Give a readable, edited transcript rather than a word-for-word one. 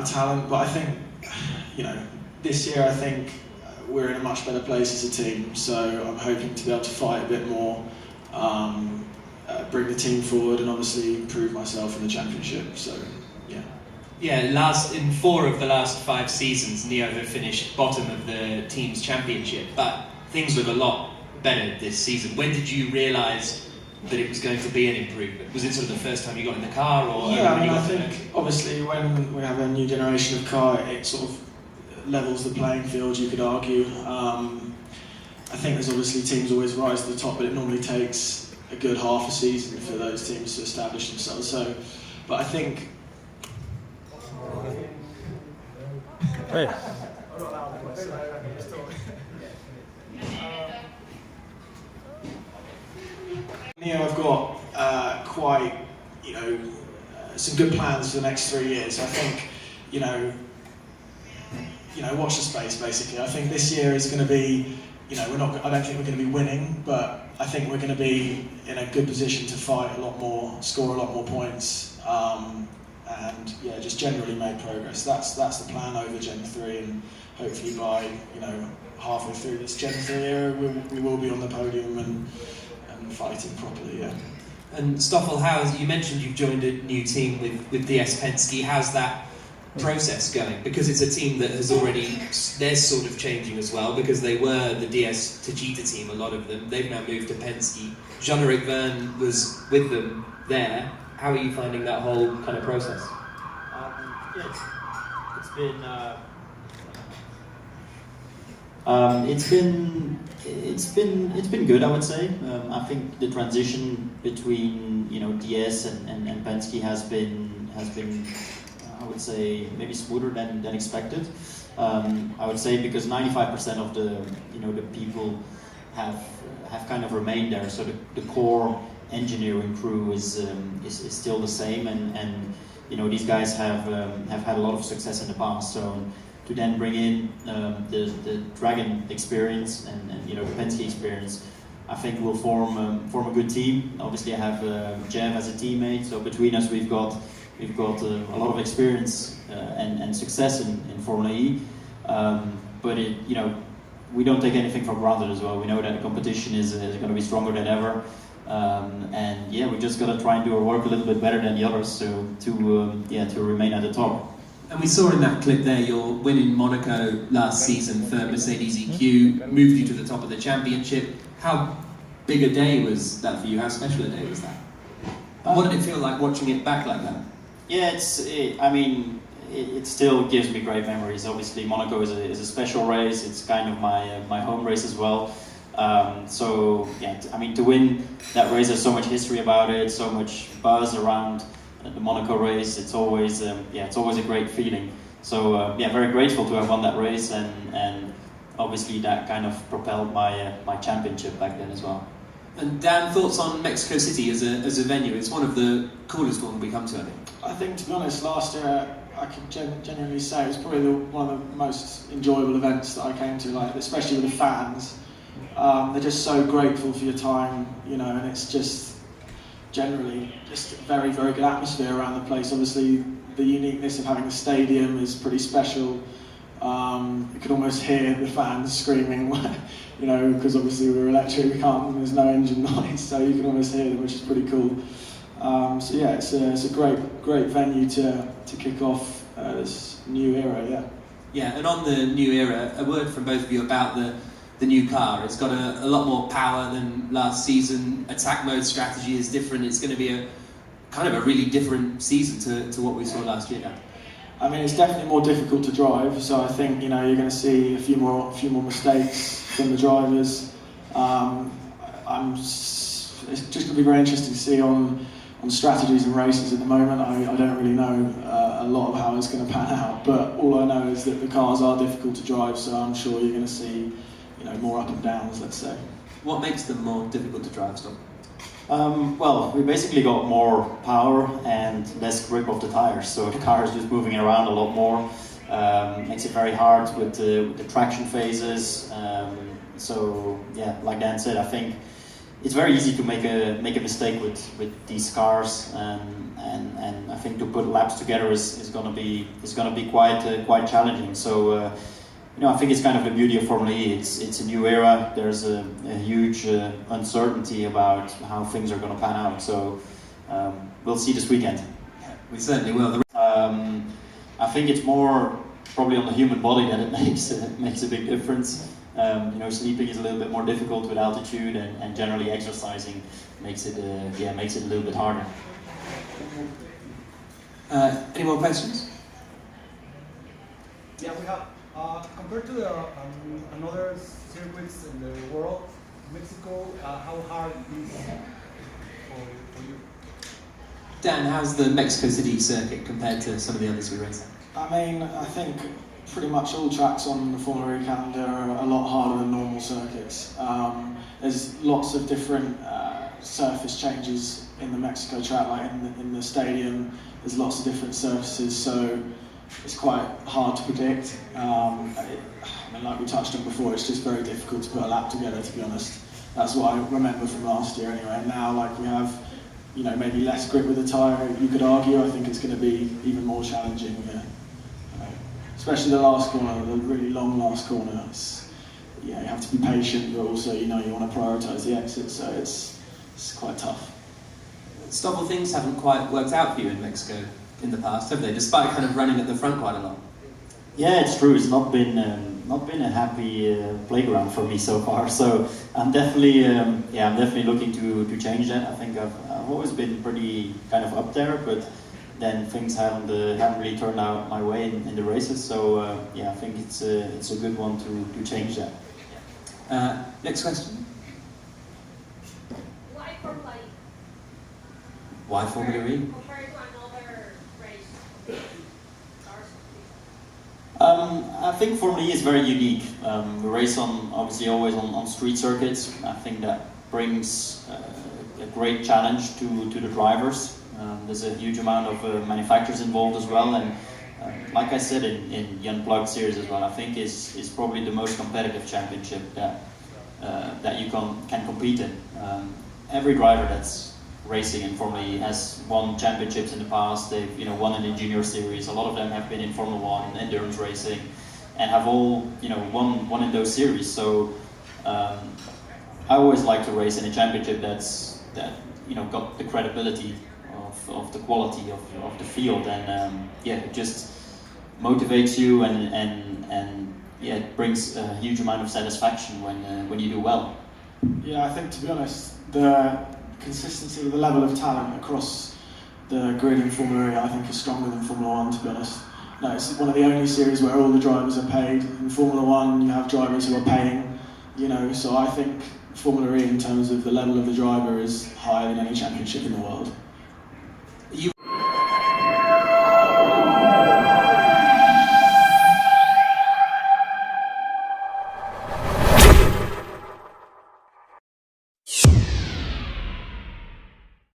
of talent, but I think, this year I think we're in a much better place as a team, so I'm hoping to be able to fight a bit more, bring the team forward, and obviously improve myself in the championship. So, yeah. Yeah, in 4 of the last 5 seasons, Neo have finished bottom of the team's championship, but things look a lot better this season. When did you realise that it was going to be an improvement? Was it sort of the first time you got in the car, or? Yeah, I think obviously when we have a new generation of car, it sort of levels the playing field, you could argue. I think there's obviously teams always rise to the top, but it normally takes a good half a season for those teams to establish themselves. So, but I think. Hey. Neo have got quite, some good plans for the next 3 years. I think, watch the space basically. I think this year is going to be, I don't think we're going to be winning, but I think we're going to be in a good position to fight a lot more, score a lot more points, and yeah, just generally make progress. That's the plan over Gen 3, and hopefully by halfway through this Gen 3 era, we will be on the podium and fighting properly. Yeah. And Stoffel, you mentioned you've joined a new team with DS Penske. How's that process going? Because it's a team that has already, they're sort of changing as well, because they were the DS Tajita team, a lot of them. They've now moved to Penske. Jean-Eric Verne was with them there. How are you finding that whole kind of process? It's been good, I would say. I think the transition between DS and Penske has been I would say maybe smoother than expected. I would say because 95% of the people have kind of remained there, so the core engineering crew is still the same, and these guys have had a lot of success in the past. So to then bring in the Dragon experience and the Penske experience, I think we'll form a good team. Obviously, I have Jeff as a teammate, so between us we've got a lot of experience and success in Formula E. But we don't take anything for granted as well. We know that the competition is going to be stronger than ever, and yeah, we just got to try and do our work a little bit better than the others, so to remain at the top. And we saw in that clip there your win in Monaco last season for Mercedes EQ, moved you to the top of the championship. How big a day was that for you? How special a day was that? What did it feel like watching it back like that? Yeah, it still gives me great memories. Obviously, Monaco is a special race. It's kind of my home race as well. So yeah, to win that race, there's so much history about it, so much buzz around the Monaco race. It's always a great feeling. So very grateful to have won that race, and obviously that kind of propelled my championship back then as well. And Dan, thoughts on Mexico City as a venue? It's one of the coolest ones we come to, I think. I think, to be honest, last year I can genuinely say it was probably one of the most enjoyable events that I came to, especially with the fans. They're just so grateful for your time, and it's just generally just a very, very good atmosphere around the place. Obviously, the uniqueness of having a stadium is pretty special. You could almost hear the fans screaming, because obviously we're electric, there's no engine noise, so you can almost hear them, which is pretty cool. So yeah, it's a great venue to kick off this new era, yeah. Yeah, and on the new era, a word from both of you about the new car. It's got a lot more power than last season. Attack mode strategy is different. It's going to be a kind of a really different season to what we saw last year. I mean, it's definitely more difficult to drive, so I think you're going to see a few more mistakes from the drivers. It's just going to be very interesting to see on strategies and races at the moment. I don't really know a lot of how it's going to pan out, but all I know is that the cars are difficult to drive, so I'm sure you're going to see more up and downs, let's say. What makes them more difficult to drive, Stoffel? Well, we basically got more power and less grip of the tires, so the car is just moving around a lot more. Makes it very hard with the traction phases. So yeah, like Dan said, I think it's very easy to make a mistake with these cars, and I think to put laps together is going to be quite challenging. So I think it's kind of the beauty of Formula E. It's a new era. There's a huge uncertainty about how things are going to pan out. So we'll see this weekend. We certainly will. I think it's more probably on the human body that it makes a big difference. Sleeping is a little bit more difficult with altitude, and generally exercising makes it a little bit harder. Any more questions? Yeah, we have. Compared to the another circuits in the world, Mexico, how hard is for you? Dan, how's the Mexico City circuit compared to some of the others we raced at? I mean, I think pretty much all tracks on the Formula E calendar are a lot harder than normal circuits. There's lots of different surface changes in the Mexico track, like in the stadium. There's lots of different surfaces, so it's quite hard to predict. I mean, like we touched on before, it's just very difficult to put a lap together, to be honest. That's what I remember from last year anyway. And now, like, we have, maybe less grip with the tyre, you could argue. I think it's going to be even more challenging, especially the last corner, the really long last corner. You have to be patient, but also, you want to prioritise the exit, so it's quite tough. Stoffel, things haven't quite worked out for you in Mexico in the past, have they? Despite kind of running at the front quite a lot. Yeah, it's true. It's not been a happy playground for me so far. So I'm definitely looking to change that. I think I've always been pretty kind of up there, but then things haven't really turned out my way in the races. So I think it's a good one to change that. Next question. Why Formula E? Why Formula E? Compared to another race? I think Formula E is very unique. We race obviously always on street circuits. I think that brings a great challenge to the drivers. There's a huge amount of manufacturers involved as well, and like I said in the Unplugged series as well, I think is probably the most competitive championship that you can compete in. Every driver that's racing in Formula E has won championships in the past. They've won in the junior series. A lot of them have been in Formula 1, endurance racing, and have all won in those series. So I always like to race in a championship that got the credibility of the quality of the field, and it just motivates you, and it brings a huge amount of satisfaction when you do well. Yeah, I think, to be honest, the consistency, the level of talent across the grid in Formula E, I think, is stronger than Formula 1, to be honest. No, it's one of the only series where all the drivers are paid. In Formula 1, you have drivers who are paying, so I think Formula E, in terms of the level of the driver, is higher than any championship in the world.